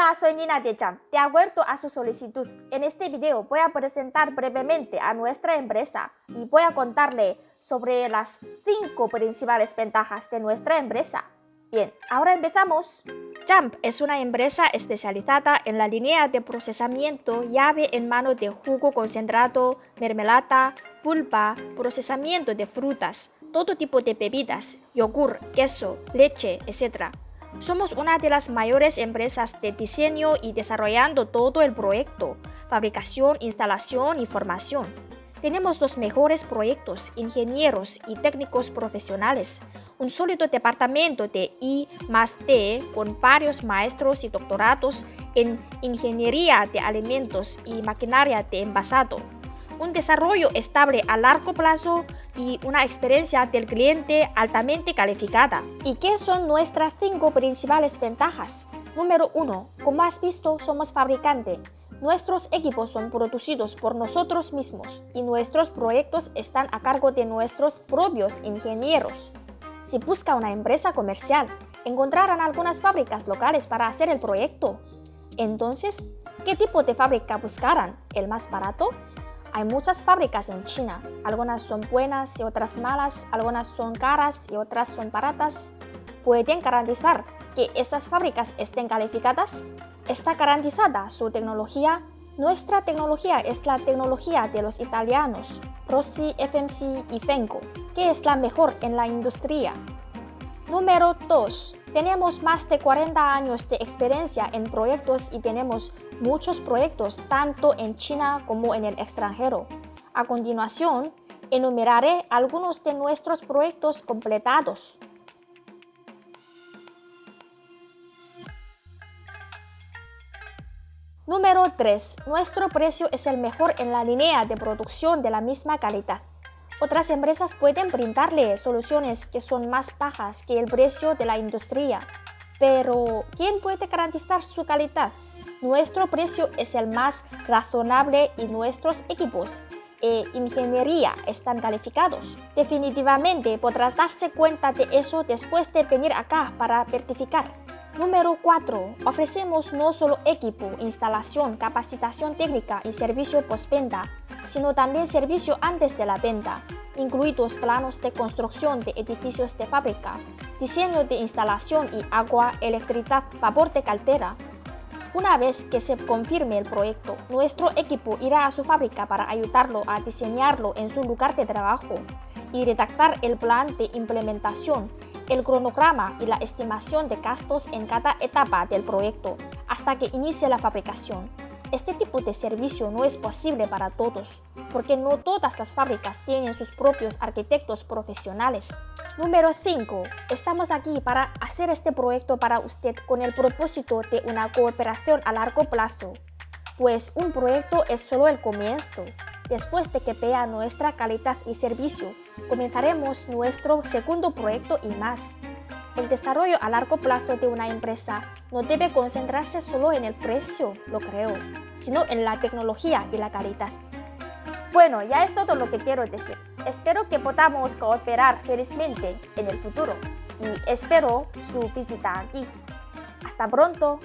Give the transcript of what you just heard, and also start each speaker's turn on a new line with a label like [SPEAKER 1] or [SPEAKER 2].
[SPEAKER 1] Hola, soy Nina de Jump. De acuerdo a su solicitud, en este video voy a presentar brevemente a nuestra empresa y voy a contarle sobre las 5 principales ventajas de nuestra empresa. Bien, ahora empezamos. Jump es una empresa especializada en la línea de procesamiento llave en mano de jugo concentrado, mermelada, pulpa, procesamiento de frutas, todo tipo de bebidas, yogur, queso, leche, etc. Somos una de las mayores empresas de diseño y desarrollando todo el proyecto, fabricación, instalación y formación. Tenemos los mejores proyectos, ingenieros y técnicos profesionales, un sólido departamento de I+D con varios maestros y doctorados en ingeniería de alimentos y maquinaria de envasado, un desarrollo estable a largo plazo y una experiencia del cliente altamente calificada. ¿Y qué son nuestras 5 principales ventajas? Número 1. Como has visto, somos fabricante. Nuestros equipos son producidos por nosotros mismos y nuestros proyectos están a cargo de nuestros propios ingenieros. Si busca una empresa comercial, encontrarán algunas fábricas locales para hacer el proyecto. Entonces, ¿qué tipo de fábrica buscarán? ¿El más barato? Hay muchas fábricas en China. Algunas son buenas y otras malas, algunas son caras y otras son baratas. ¿Pueden garantizar que estas fábricas estén calificadas? ¿Está garantizada su tecnología? Nuestra tecnología es la tecnología de los italianos, Rossi, FMC y Fenco, que es la mejor en la industria. Número 2. Tenemos más de 40 años de experiencia en proyectos y tenemos muchos proyectos tanto en China como en el extranjero. A continuación, enumeraré algunos de nuestros proyectos completados. Número 3. Nuestro precio es el mejor en la línea de producción de la misma calidad. Otras empresas pueden brindarle soluciones que son más bajas que el precio de la industria. Pero, ¿quién puede garantizar su calidad? Nuestro precio es el más razonable y nuestros equipos e ingeniería están calificados. Definitivamente podrás darse cuenta de eso después de venir acá para certificar. Número 4. Ofrecemos no solo equipo, instalación, capacitación técnica y servicio postventa, sino también servicio antes de la venta, incluidos planos de construcción de edificios de fábrica, diseño de instalación y agua, electricidad, vapor de caldera. Una vez que se confirme el proyecto, nuestro equipo irá a su fábrica para ayudarlo a diseñarlo en su lugar de trabajo y redactar el plan de implementación, el cronograma y la estimación de gastos en cada etapa del proyecto hasta que inicie la fabricación. Este tipo de servicio no es posible para todos, porque no todas las fábricas tienen sus propios arquitectos profesionales. Número 5. Estamos aquí para hacer este proyecto para usted con el propósito de una cooperación a largo plazo, pues un proyecto es solo el comienzo. Después de que vea nuestra calidad y servicio, comenzaremos nuestro segundo proyecto y más. El desarrollo a largo plazo de una empresa no debe concentrarse solo en el precio, lo creo, sino en la tecnología y la calidad. Bueno, ya es todo lo que quiero decir. Espero que podamos cooperar felizmente en el futuro y espero su visita aquí. Hasta pronto.